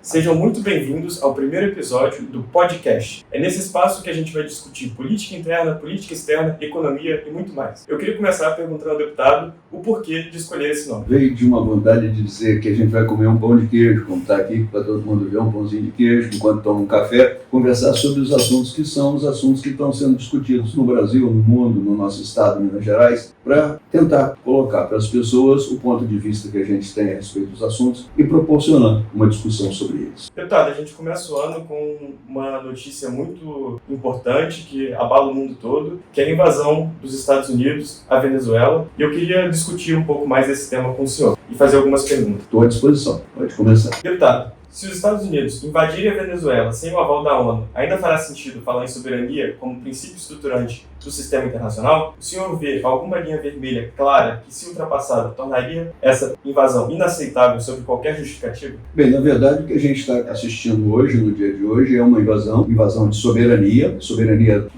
Sejam muito bem-vindos ao primeiro episódio do podcast. É nesse espaço que a gente vai discutir política interna, política externa, economia e muito mais. Eu queria começar perguntando ao deputado o porquê de escolher esse nome. Veio de uma vontade de dizer que a gente vai comer um pão de queijo, como está aqui, para todo mundo ver um pãozinho de queijo, enquanto toma um café, conversar sobre os assuntos que são os assuntos que estão sendo discutidos no Brasil, no mundo, no nosso estado, Minas Gerais, para tentar colocar para as pessoas o ponto de vista que a gente tem a respeito dos assuntos e proporcionar uma discussão sobre eles. Deputado, a gente começa o ano com uma notícia muito importante que abala o mundo todo, que é a invasão dos Estados Unidos à Venezuela. E eu queria discutir um pouco mais esse tema com o senhor e fazer algumas perguntas. Estou à disposição, pode começar. Deputado, se os Estados Unidos invadirem a Venezuela sem o aval da ONU, ainda fará sentido falar em soberania como princípio estruturante do sistema internacional? O senhor vê alguma linha vermelha clara que, se ultrapassada, tornaria essa invasão inaceitável sob qualquer justificativa? Bem, na verdade, o que a gente está assistindo hoje, no dia de hoje, é uma invasão de soberania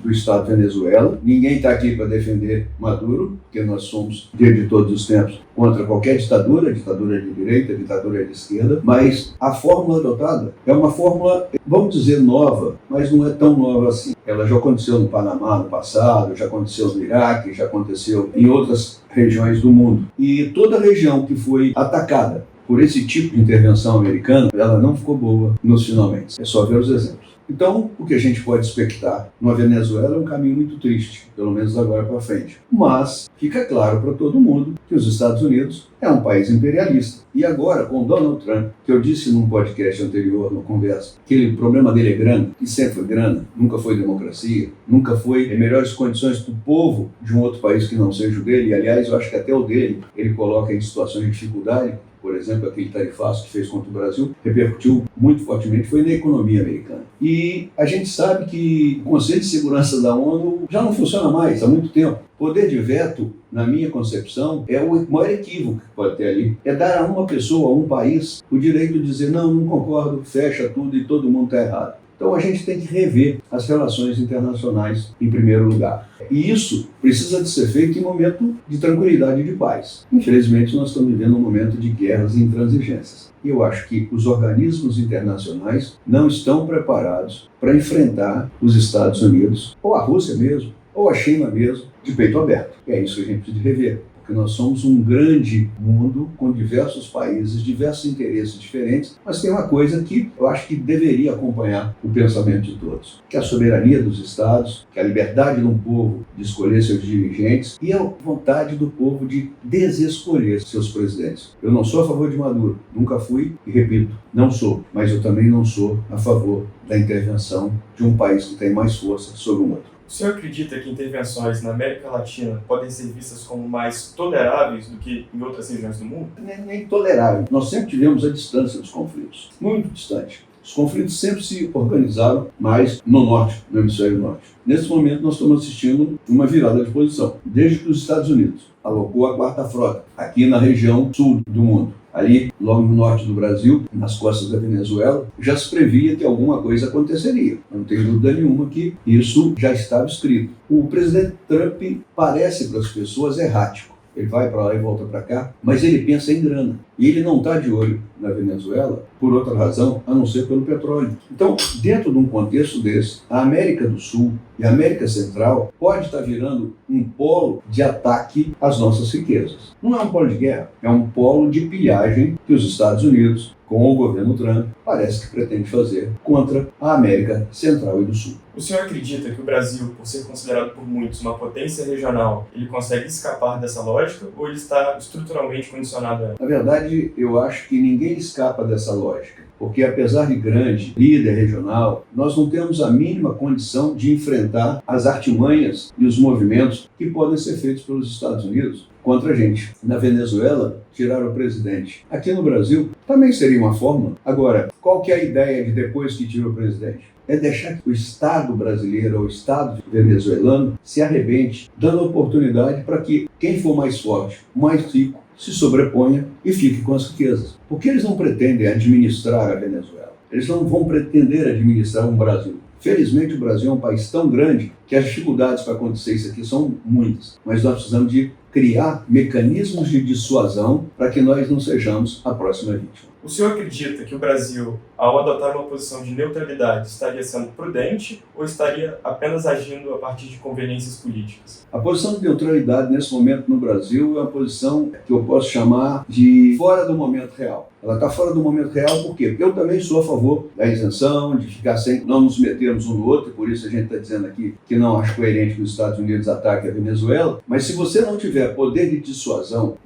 do Estado de Venezuela. Ninguém está aqui para defender Maduro, porque nós somos, desde todos os tempos, contra qualquer ditadura de direita, ditadura de esquerda, mas a fórmula adotada é uma fórmula, vamos dizer, nova, mas não é tão nova assim. Ela já aconteceu no Panamá no passado, já aconteceu no Iraque, já aconteceu em outras regiões do mundo. E toda região que foi atacada por esse tipo de intervenção americana, ela não ficou boa nos finalmente. É só ver os exemplos. Então, o que a gente pode expectar na Venezuela é um caminho muito triste, pelo menos agora para frente. Mas fica claro para todo mundo que os Estados Unidos é um país imperialista. E agora, com Donald Trump, que eu disse num podcast anterior, no Conversa, que o problema dele é grana, que sempre foi grana, nunca foi democracia, nunca foi em melhores condições para o povo de um outro país que não seja o dele. E, aliás, eu acho que até o dele ele coloca em situações de dificuldade. Por exemplo, aquele tarifaço que fez contra o Brasil repercutiu muito fortemente, foi na economia americana. E a gente sabe que o Conselho de Segurança da ONU já não funciona mais há muito tempo. Poder de veto, na minha concepção, é o maior equívoco que pode ter ali. É dar a uma pessoa, a um país, o direito de dizer, não concordo, fecha tudo e todo mundo está errado. Então a gente tem que rever as relações internacionais em primeiro lugar. E isso precisa de ser feito em momento de tranquilidade e de paz. Infelizmente nós estamos vivendo um momento de guerras e intransigências. E eu acho que os organismos internacionais não estão preparados para enfrentar os Estados Unidos, ou a Rússia mesmo, ou a China mesmo, de peito aberto. E é isso que a gente precisa rever. Porque nós somos um grande mundo com diversos países, diversos interesses diferentes, mas tem uma coisa que eu acho que deveria acompanhar o pensamento de todos, que é a soberania dos estados, que é a liberdade de um povo de escolher seus dirigentes e a vontade do povo de desescolher seus presidentes. Eu não sou a favor de Maduro, nunca fui e repito, não sou, mas eu também não sou a favor da intervenção de um país que tem mais força sobre um outro. O senhor acredita que intervenções na América Latina podem ser vistas como mais toleráveis do que em outras regiões do mundo? Nem tolerável. Nós sempre tivemos a distância dos conflitos, muito distante. Os conflitos sempre se organizaram mais no norte, no hemisfério norte. Nesse momento nós estamos assistindo uma virada de posição. Desde que os Estados Unidos alocou a quarta frota aqui na região sul do mundo, ali, logo no norte do Brasil, nas costas da Venezuela, já se previa que alguma coisa aconteceria. Não tem dúvida nenhuma que isso já estava escrito. O presidente Trump parece para as pessoas errático. Ele vai para lá e volta para cá, mas ele pensa em grana. E ele não está de olho na Venezuela por outra razão, a não ser pelo petróleo. Então, dentro de um contexto desse, a América do Sul e a América Central pode estar virando um polo de ataque às nossas riquezas. Não é um polo de guerra, é um polo de pilhagem que os Estados Unidos, com o governo Trump, parece que pretende fazer contra a América Central e do Sul. O senhor acredita que o Brasil, por ser considerado por muitos uma potência regional, ele consegue escapar dessa lógica ou ele está estruturalmente condicionado a ela? Na verdade, eu acho que ninguém escapa dessa lógica, porque apesar de grande líder regional, nós não temos a mínima condição de enfrentar as artimanhas e os movimentos que podem ser feitos pelos Estados Unidos contra a gente. Na Venezuela, tiraram o presidente. Aqui no Brasil, também seria uma fórmula. Agora, qual que é a ideia de depois que tira o presidente? É deixar que o Estado brasileiro ou o Estado venezuelano se arrebente, dando oportunidade para que quem for mais forte, mais rico, se sobreponha e fique com as riquezas. Porque eles não pretendem administrar a Venezuela. Eles não vão pretender administrar um Brasil. Felizmente, o Brasil é um país tão grande que as dificuldades para acontecer isso aqui são muitas. Mas nós precisamos de criar mecanismos de dissuasão para que nós não sejamos a próxima vítima. O senhor acredita que o Brasil, ao adotar uma posição de neutralidade, estaria sendo prudente ou estaria apenas agindo a partir de conveniências políticas? A posição de neutralidade nesse momento no Brasil é uma posição que eu posso chamar de fora do momento real. Ela está fora do momento real por quê? Porque eu também sou a favor da isenção, de ficar sem, não nos metermos um no outro, por isso a gente está dizendo aqui que não acho coerente que os Estados Unidos ataquem a Venezuela, mas se você não tiver poder de dissuasão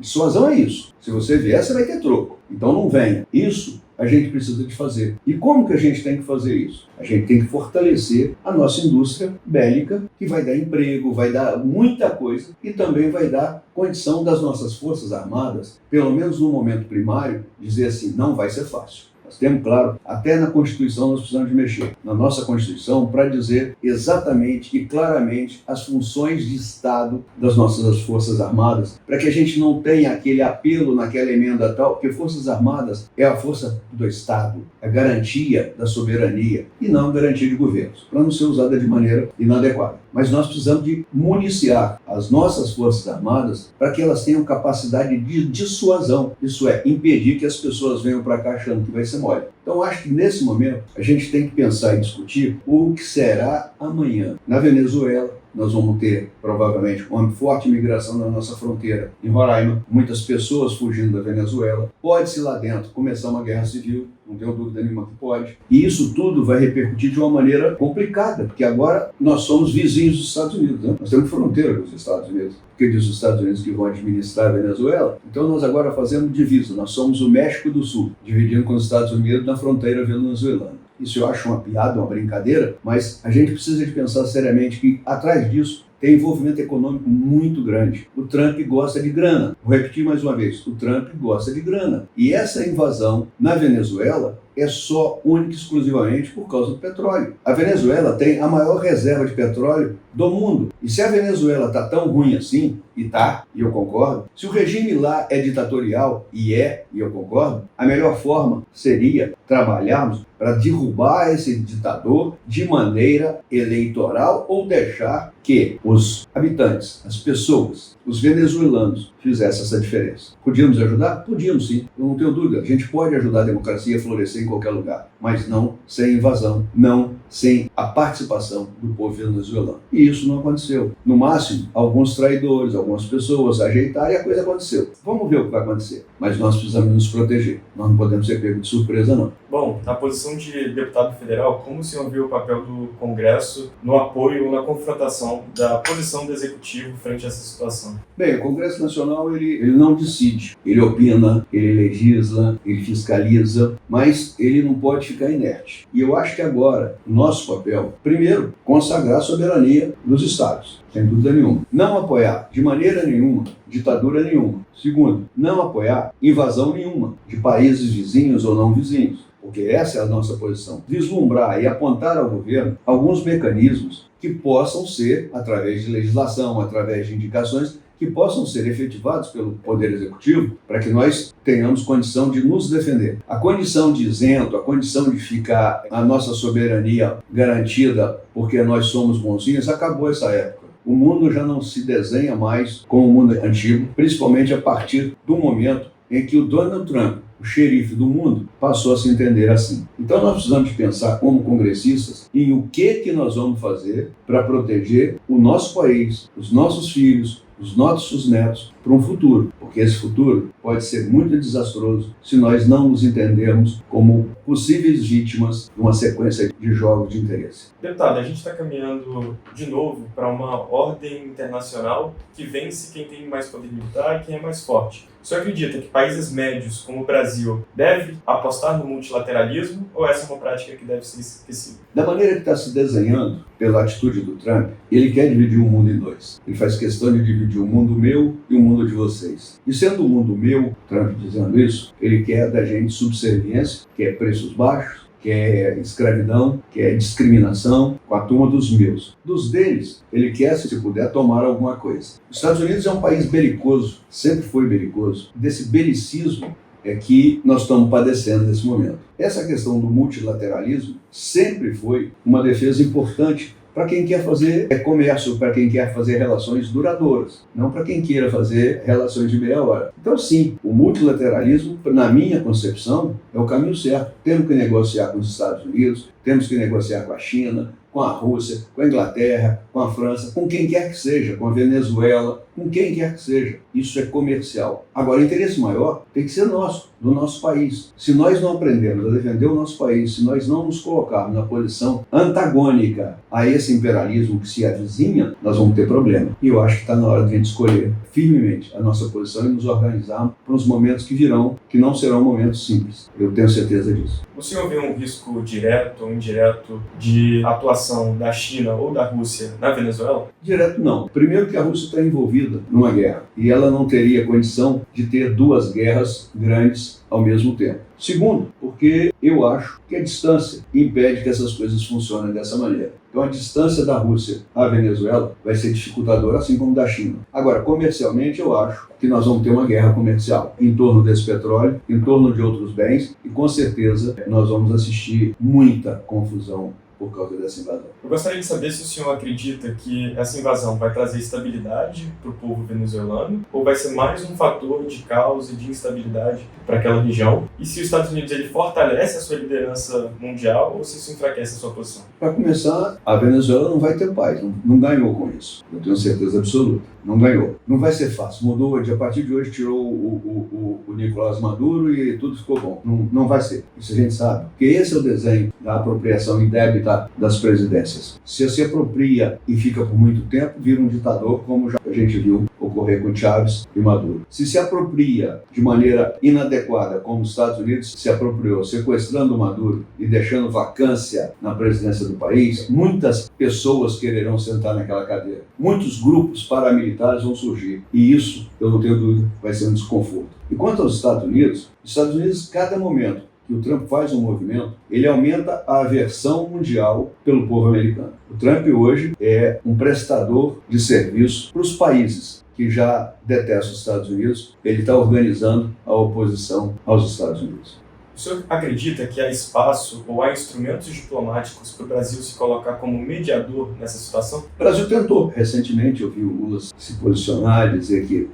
é isso. Se você vier, você vai ter troco. Então não venha. Isso a gente precisa de fazer. E como que a gente tem que fazer isso? A gente tem que fortalecer a nossa indústria bélica, que vai dar emprego, vai dar muita coisa e também vai dar condição das nossas forças armadas, pelo menos no momento primário, dizer assim, não vai ser fácil. Nós temos, claro, até na Constituição nós precisamos de mexer, na nossa Constituição, para dizer exatamente e claramente as funções de Estado das nossas Forças Armadas, para que a gente não tenha aquele apelo naquela emenda tal, porque Forças Armadas é a força do Estado, a garantia da soberania e não a garantia de governos, para não ser usada de maneira inadequada. Mas nós precisamos de municiar as nossas Forças Armadas para que elas tenham capacidade de dissuasão, isso é, impedir que as pessoas venham para cá achando que vai ser mole. Então, acho que nesse momento a gente tem que pensar e discutir o que será amanhã. Na Venezuela, nós vamos ter, provavelmente, uma forte migração na nossa fronteira em Roraima, muitas pessoas fugindo da Venezuela. Pode-se lá dentro começar uma guerra civil, não tenho dúvida nenhuma que pode. E isso tudo vai repercutir de uma maneira complicada, porque agora nós somos vizinhos dos Estados Unidos, né? Nós temos fronteira com os Estados Unidos. Porque diz os Estados Unidos que vão administrar a Venezuela, então nós agora fazemos divisa. Nós somos o México do Sul, dividindo com os Estados Unidos na fronteira venezuelana. Isso eu acho uma piada, uma brincadeira, mas a gente precisa de pensar seriamente que atrás disso tem envolvimento econômico muito grande. O Trump gosta de grana. Vou repetir mais uma vez, o Trump gosta de grana. E essa invasão na Venezuela é só, única e exclusivamente por causa do petróleo. A Venezuela tem a maior reserva de petróleo do mundo. E se a Venezuela está tão ruim assim, e eu concordo, se o regime lá é ditatorial, e eu concordo, a melhor forma seria trabalharmos para derrubar esse ditador de maneira eleitoral ou deixar que os habitantes, as pessoas, os venezuelanos fizessem essa diferença. Podíamos ajudar? Podíamos sim, eu não tenho dúvida. A gente pode ajudar a democracia a florescer em qualquer lugar, mas não sem invasão, não sem a participação do povo venezuelano. E isso não aconteceu. No máximo, alguns traidores, algumas pessoas ajeitaram e a coisa aconteceu. Vamos ver o que vai acontecer. Mas nós precisamos nos proteger. Nós não podemos ser pegos de surpresa, não. Bom, na posição de deputado federal, como o senhor viu o papel do Congresso no apoio ou na confrontação da posição do Executivo frente a essa situação? Bem, o Congresso Nacional ele não decide. Ele opina, ele legisla, ele fiscaliza, mas ele não pode ficar inerte. E eu acho que agora, o nosso papel, primeiro, consagrar a soberania dos Estados, sem dúvida nenhuma. Não apoiar, de maneira nenhuma, ditadura nenhuma. Segundo, não apoiar invasão nenhuma de países vizinhos ou não vizinhos, porque essa é a nossa posição. Vislumbrar e apontar ao governo alguns mecanismos que possam ser, através de legislação, através de indicações, que possam ser efetivados pelo Poder Executivo para que nós tenhamos condição de nos defender. A condição de isento, a condição de ficar a nossa soberania garantida porque nós somos bonzinhos, acabou essa época. O mundo já não se desenha mais como o mundo antigo, principalmente a partir do momento em que o Donald Trump, o xerife do mundo, passou a se entender assim. Então nós precisamos pensar como congressistas em o que nós vamos fazer para proteger o nosso país, os nossos filhos, os nossos netos para um futuro, porque esse futuro pode ser muito desastroso se nós não nos entendermos como possíveis vítimas de uma sequência de jogos de interesse. Deputado, a gente está caminhando de novo para uma ordem internacional que vence quem tem mais poder militar e quem é mais forte. O senhor acredita que países médios como o Brasil devem apostar no multilateralismo ou essa é uma prática que deve ser esquecida? Da maneira que está se desenhando, pela atitude do Trump, ele quer dividir o mundo em dois. Ele faz questão de dividir o mundo meu e o mundo de vocês. E sendo o mundo meu, Trump dizendo isso, ele quer da gente subserviência, quer preços baixos, quer escravidão, quer discriminação com a turma dos meus. Dos deles, ele quer, se puder, tomar alguma coisa. Os Estados Unidos é um país belicoso, sempre foi belicoso. Desse belicismo é que nós estamos padecendo nesse momento. Essa questão do multilateralismo sempre foi uma defesa importante para quem quer fazer comércio, para quem quer fazer relações duradouras, não para quem queira fazer relações de meia hora. Então, sim, o multilateralismo, na minha concepção, é o caminho certo. Temos que negociar com os Estados Unidos, temos que negociar com a China, com a Rússia, com a Inglaterra, com a França, com quem quer que seja, com a Venezuela, com quem quer que seja. Isso é comercial. Agora, o interesse maior tem que ser nosso, do nosso país. Se nós não aprendermos a defender o nosso país, se nós não nos colocarmos na posição antagônica a esse imperialismo que se avizinha, nós vamos ter problema. E eu acho que está na hora de a gente escolher firmemente a nossa posição e nos organizarmos para os momentos que virão, que não serão momentos simples. Eu tenho certeza disso. O senhor vê um risco direto ou indireto de atuação da China ou da Rússia na Venezuela? Direto não. Primeiro que a Rússia está envolvida numa guerra e ela não teria condição de ter duas guerras grandes ao mesmo tempo. Segundo, porque eu acho que a distância impede que essas coisas funcionem dessa maneira. Então a distância da Rússia à Venezuela vai ser dificultadora, assim como da China. Agora, comercialmente, eu acho que nós vamos ter uma guerra comercial em torno desse petróleo, em torno de outros bens, e com certeza nós vamos assistir muita confusão por causa dessa invasão. Eu gostaria de saber se o senhor acredita que essa invasão vai trazer estabilidade para o povo venezuelano ou vai ser mais um fator de caos e de instabilidade para aquela região, e se os Estados Unidos ele fortalece a sua liderança mundial ou se isso enfraquece a sua posição. Para começar, a Venezuela não vai ter paz, não ganhou com isso. Eu tenho certeza absoluta. Não ganhou. Não vai ser fácil. Mudou, a partir de hoje tirou o Nicolás Maduro e tudo ficou bom. Não vai ser. Isso a gente sabe. Porque esse é o desenho da apropriação indébita das presidências. Se se apropria e fica por muito tempo, vira um ditador, como já a gente viu ocorrer com Chávez e Maduro. Se apropria de maneira inadequada, como os Estados Unidos se apropriou, sequestrando o Maduro e deixando vacância na presidência do país, muitas pessoas quererão sentar naquela cadeira. Muitos grupos paramilitares vão surgir. E isso, eu não tenho dúvida, vai ser um desconforto. E quanto aos Estados Unidos, cada momento que o Trump faz um movimento, ele aumenta a aversão mundial pelo povo americano. O Trump hoje é um prestador de serviço para os países que já detestam os Estados Unidos. Ele está organizando a oposição aos Estados Unidos. O senhor acredita que há espaço ou há instrumentos diplomáticos para o Brasil se colocar como mediador nessa situação? O Brasil tentou. Recentemente eu vi o Lula se posicionar, dizer que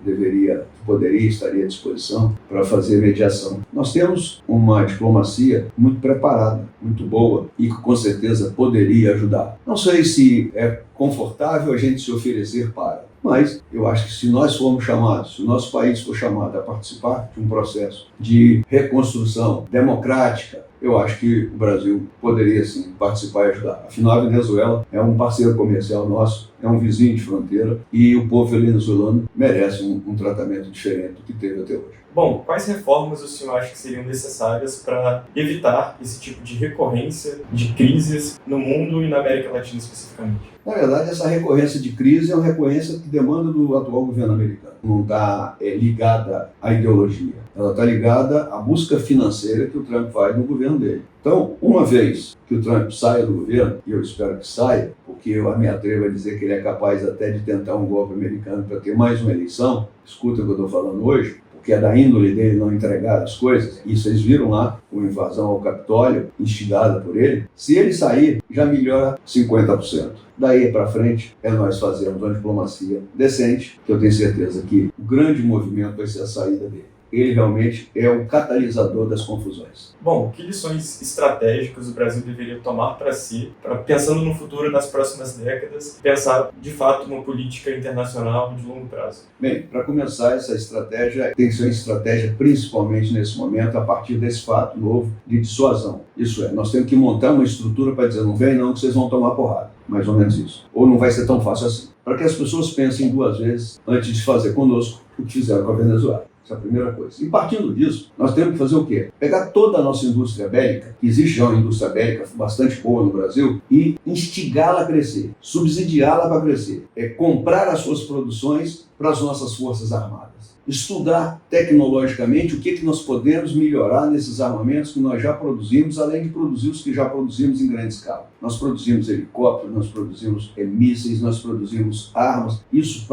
estaria à disposição para fazer mediação. Nós temos uma diplomacia muito preparada, muito boa e que com certeza poderia ajudar. Não sei se é confortável a gente se oferecer para, mas eu acho que se nós formos chamados, se o nosso país for chamado a participar de um processo de reconstrução democrática, eu acho que o Brasil poderia sim participar e ajudar. Afinal, a Venezuela é um parceiro comercial nosso, é um vizinho de fronteira e o povo venezuelano merece um tratamento diferente do que teve até hoje. Bom, quais reformas o senhor acha que seriam necessárias para evitar esse tipo de recorrência de crises no mundo e na América Latina especificamente? Na verdade, essa recorrência de crise é uma recorrência que demanda do atual governo americano. Não está ligada à ideologia. Ela está ligada à busca financeira que o Trump faz no governo dele. Então, uma vez que o Trump saia do governo, e eu espero que saia, porque eu me atrevo a dizer que ele é capaz até de tentar um golpe americano para ter mais uma eleição, escuta o que eu estou falando hoje, porque é da índole dele não entregar as coisas, e vocês viram lá uma invasão ao Capitólio, instigada por ele. Se ele sair, já melhora 50%. Daí para frente, é nós fazermos uma diplomacia decente, que eu tenho certeza que o grande movimento vai ser a saída dele. Ele realmente é o catalisador das confusões. Bom, que lições estratégicas o Brasil deveria tomar para si, pensando no futuro das próximas décadas, pensar de fato uma política internacional de longo prazo? Bem, para começar, essa estratégia tem que ser uma estratégia principalmente nesse momento, a partir desse fato novo de dissuasão. Isso é, nós temos que montar uma estrutura para dizer, não vem não que vocês vão tomar porrada. Mais ou menos isso. Ou não vai ser tão fácil assim. Para que as pessoas pensem duas vezes antes de fazer conosco o que fizeram com a Venezuela. Essa é a primeira coisa. E partindo disso, nós temos que fazer o quê? Pegar toda a nossa indústria bélica, que existe já uma indústria bélica bastante boa no Brasil, e instigá-la a crescer, subsidiá-la para crescer. É comprar as suas produções para as nossas forças armadas. Estudar tecnologicamente o que nós podemos melhorar nesses armamentos que nós já produzimos, além de produzir os que já produzimos em grande escala. Nós produzimos helicópteros, nós produzimos mísseis, nós produzimos armas. Isso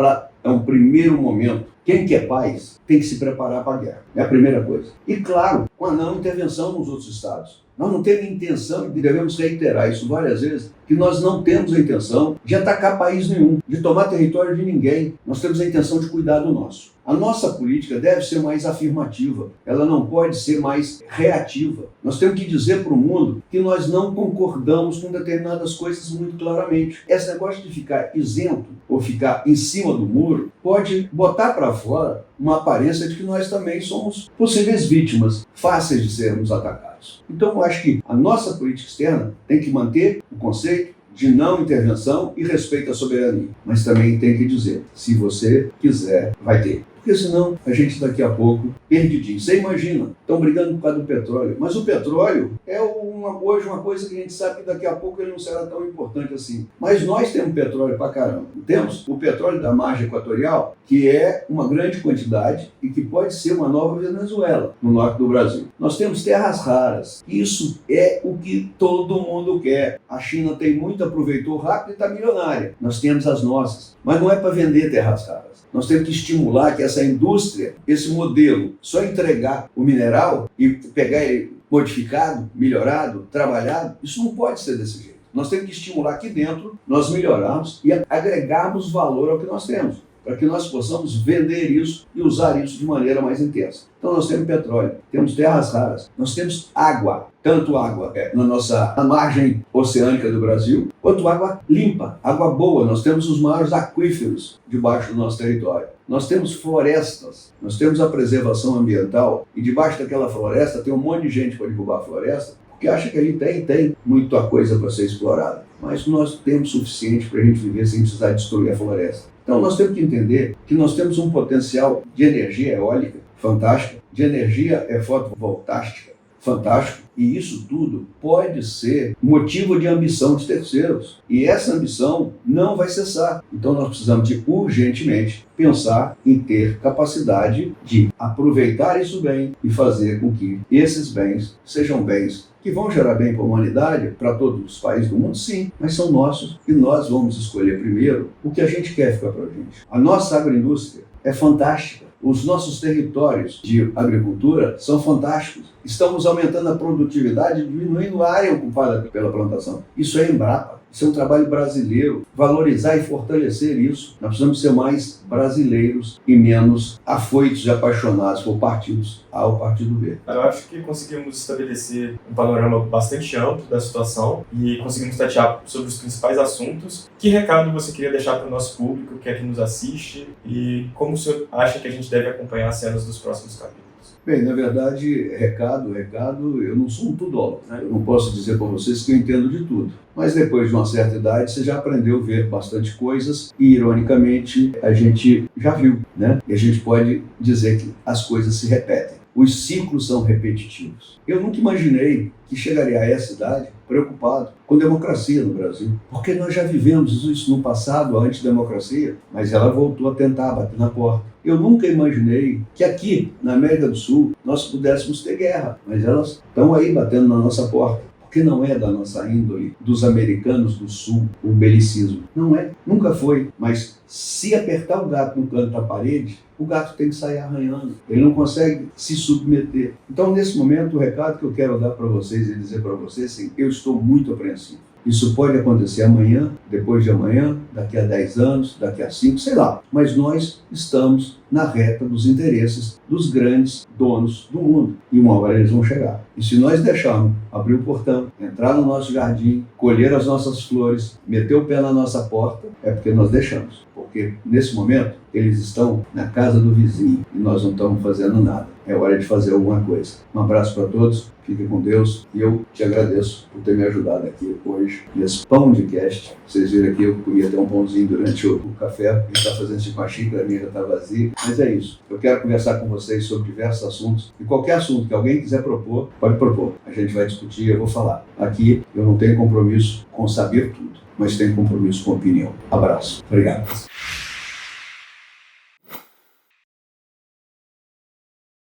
é um primeiro momento Quem quer paz tem que se preparar para a guerra. É a primeira coisa. E, claro, com a não intervenção nos outros estados. Nós não temos intenção, e devemos reiterar isso várias vezes, que nós não temos a intenção de atacar país nenhum, de tomar território de ninguém. Nós temos a intenção de cuidar do nosso. A nossa política deve ser mais afirmativa, ela não pode ser mais reativa. Nós temos que dizer para o mundo que nós não concordamos com determinadas coisas muito claramente. Esse negócio de ficar isento ou ficar em cima do muro pode botar para fora uma aparência de que nós também somos possíveis vítimas, fáceis de sermos atacados. Então, eu acho que a nossa política externa tem que manter o conceito de não intervenção e respeito à soberania. Mas também tem que dizer, se você quiser, vai ter. Porque senão a gente daqui a pouco perdidinho. Você imagina, estão brigando por causa do petróleo, mas o petróleo é hoje uma coisa que a gente sabe que daqui a pouco ele não será tão importante assim. Mas nós temos petróleo pra caramba. Temos o petróleo da margem equatorial, que é uma grande quantidade e que pode ser uma nova Venezuela no norte do Brasil. Nós temos terras raras. Isso é o que todo mundo quer. A China tem muito, aproveitou rápido e está milionária. Nós temos as nossas. Mas não é para vender terras raras. Nós temos que estimular que essa indústria, esse modelo, só entregar o mineral e pegar ele modificado, melhorado, trabalhado, isso não pode ser desse jeito. Nós temos que estimular aqui dentro, nós melhorarmos e agregarmos valor ao que nós temos, para que nós possamos vender isso e usar isso de maneira mais intensa. Então nós temos petróleo, temos terras raras, nós temos água, tanto água na margem oceânica do Brasil, quanto água limpa, água boa. Nós temos os maiores aquíferos debaixo do nosso território. Nós temos florestas, nós temos a preservação ambiental e debaixo daquela floresta tem um monte de gente para derrubar a floresta, porque acha que ali tem muita coisa para ser explorada. Mas nós temos suficiente para a gente viver sem precisar destruir a floresta. Então nós temos que entender que nós temos um potencial de energia eólica fantástico, de energia fotovoltaica fantástico, e isso tudo pode ser motivo de ambição de terceiros. E essa ambição não vai cessar. Então nós precisamos de urgentemente pensar em ter capacidade de aproveitar isso bem e fazer com que esses bens sejam bens que vão gerar bem para a humanidade, para todos os países do mundo, sim, mas são nossos e nós vamos escolher primeiro o que a gente quer ficar para a gente. A nossa agroindústria é fantástica. Os nossos territórios de agricultura são fantásticos. Estamos aumentando a produtividade, diminuindo a área ocupada pela plantação. Isso é Embrapa. Isso é um trabalho brasileiro. Valorizar e fortalecer isso. Nós precisamos ser mais brasileiros e menos afoitos e apaixonados por partidos A ou Partido B. Eu acho que conseguimos estabelecer um panorama bastante amplo da situação e conseguimos tatear sobre os principais assuntos. Que recado você queria deixar para o nosso público, que é que nos assiste, e como o senhor acha que a gente deve acompanhar as cenas dos próximos capítulos? Bem, na verdade, recado, eu não sou um tudólogo, né? Eu não posso dizer para vocês que eu entendo de tudo. Mas depois de uma certa idade, você já aprendeu a ver bastante coisas e, ironicamente, a gente já viu, né? E a gente pode dizer que as coisas se repetem. Os ciclos são repetitivos. Eu nunca imaginei que chegaria a essa idade preocupado com democracia no Brasil, porque nós já vivemos isso no passado, a antidemocracia, mas ela voltou a tentar bater na porta. Eu nunca imaginei que aqui, na América do Sul, nós pudéssemos ter guerra, mas elas estão aí batendo na nossa porta. Porque não é da nossa índole, dos americanos do Sul, o belicismo. Não é, nunca foi. Mas se apertar o gato no canto da parede, o gato tem que sair arranhando. Ele não consegue se submeter. Então, nesse momento, o recado que eu quero dar para vocês e dizer para vocês, sim, eu estou muito apreensivo. Isso pode acontecer amanhã, depois de amanhã, daqui a 10 anos, daqui a 5, sei lá. Mas nós estamos na reta dos interesses dos grandes donos do mundo. E uma hora eles vão chegar. E se nós deixarmos abrir o portão, entrar no nosso jardim, colher as nossas flores, meter o pé na nossa porta, é porque nós deixamos. Porque nesse momento eles estão na casa do vizinho e nós não estamos fazendo nada. É hora de fazer alguma coisa. Um abraço para todos, fiquem com Deus e eu te agradeço por ter me ajudado aqui hoje nesse pão de cast. Vocês viram aqui, eu comia até um pãozinho durante o café, a gente está fazendo isso com a xícara, a minha já está vazia. Mas é isso, eu quero conversar com vocês sobre diversos assuntos e qualquer assunto que alguém quiser propor, pode propor. A gente vai discutir, eu vou falar. Aqui eu não tenho compromisso com saber tudo, mas tenho compromisso com opinião. Abraço. Obrigado.